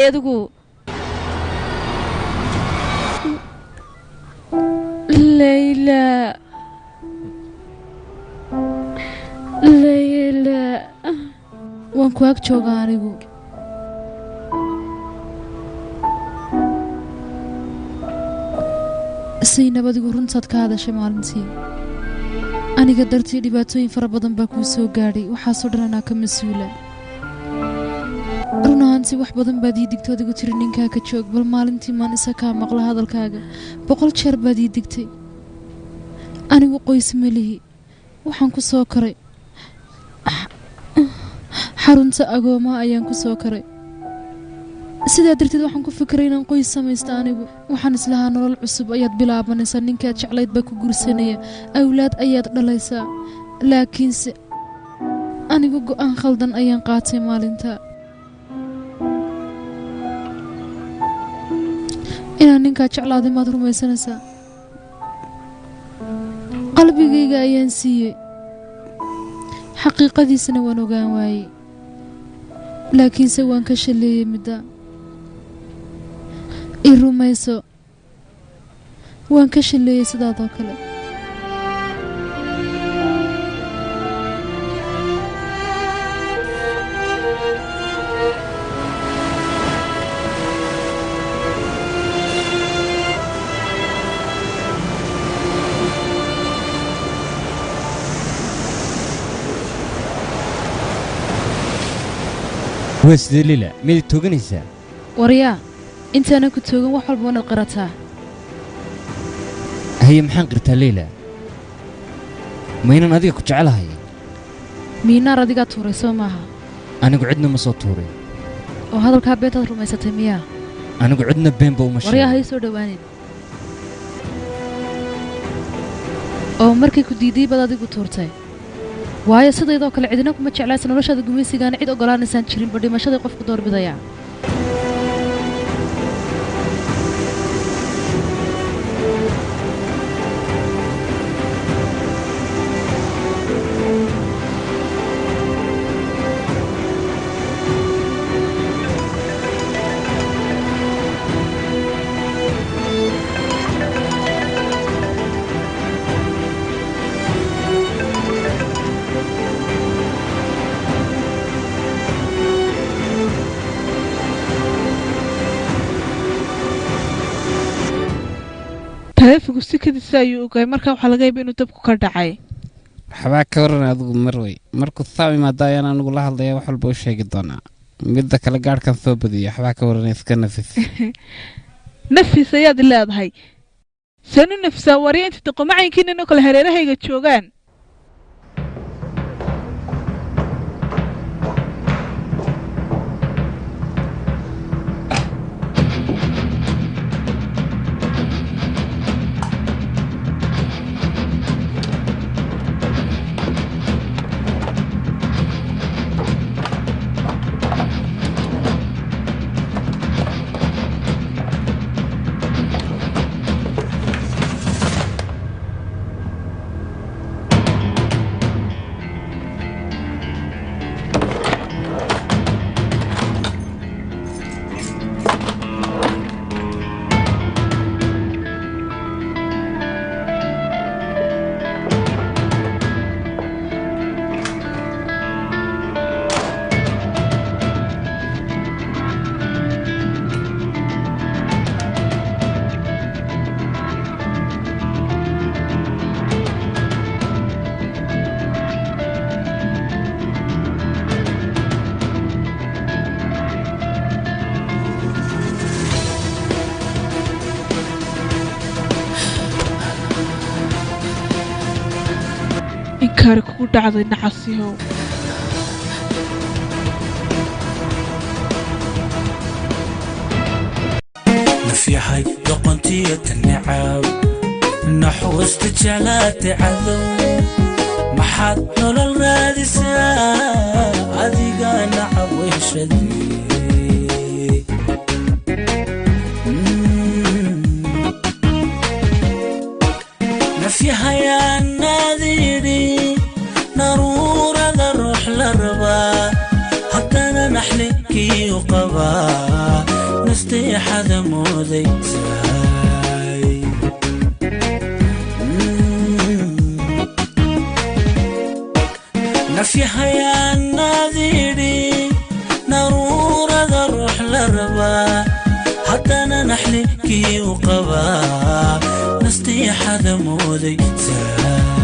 adigu Layla waan ku ag joogaa anigu Saynab adigu runtaad ka hadashay maalintii aniga dartii dhibaatooyin fara badan baa kuu soo gaadhay waxaasoo dhan anaa ka mas-uula run ahaantii wax badan baad ii digtay adigu tiri ninkaa ka joog bal maalintii maan isa kaa maqla hadalkaaga 100 jeer baad ii digtay anigu qoys ma lihi waxaan ku soo koray xarunta agooma ayaan ku soo koray sidaa darteed waxaan ku fikiray inaan qoys samaysto anigu waxaan islahaa nolol cusub ayaad bilaabanaysaa ninkaad jeclayd baa ku gursanaya awlaad ayaad dhalaysaa laakiinse anigu go'aan khaldan ayaan qaatay maalinta inaan ninkaa jeclaaday maad rumaysanaysaa qalbigayga ayaan siiyey xaqiiqadiisana waan ogaan waayey laakiinse waan ka shaleeyey midda i rumayso waan ka shaleeyey sidaadoo kale واسدي ليلى ميد توغنيسا وريا انت انا كنت توغن wax walba wanaad qirataa هي maxaan qirtaa ليلى maynan adiga ku jecelahay miina radiga tuurayso maaha anigu cidna ma soo tuuray oo hadalka beetaad rumaysatay miya anigu cidna been ba uma sheegay وريا hay soo dhawaanid oo markii ku diiday bad adigu tuurtay waayo sidaydoo kale cidina kuma jeclaysan noloshada gumaysigaana cid ogolaanaysan jirin badhimashada qofku doorbidaya taleefanku si kadisa ayuu ogaay markaa waxaa laga yaabaa inuu dabku ka dhacay waxbaa ka waran adigu marwey markuu saa imaada ayaan anigu la hadlaya wax walba u sheegi doonaa midda kale gaadhkan soo badiyo waxbaa ka waran iska nafis nafis ayaad leedahay sanu nafsaa wariya inta daqomacaynkiinanoo kale hareerahayga joogaan inkaari kugu dhacday nacasiyow نفيحي دقنتي النعاو نحوست جلات عذو محد نول الرادسة أذيقا نعوي شديد نفيحي يا النذيري نرور ذا الروح للربا حتى نحلكي وقبا نصيحة مودي ساي نفيها يا الناذيري نرور ذا الروح للربا حتى أنا نحلي كي وقبا نستيح هذا مودي ساي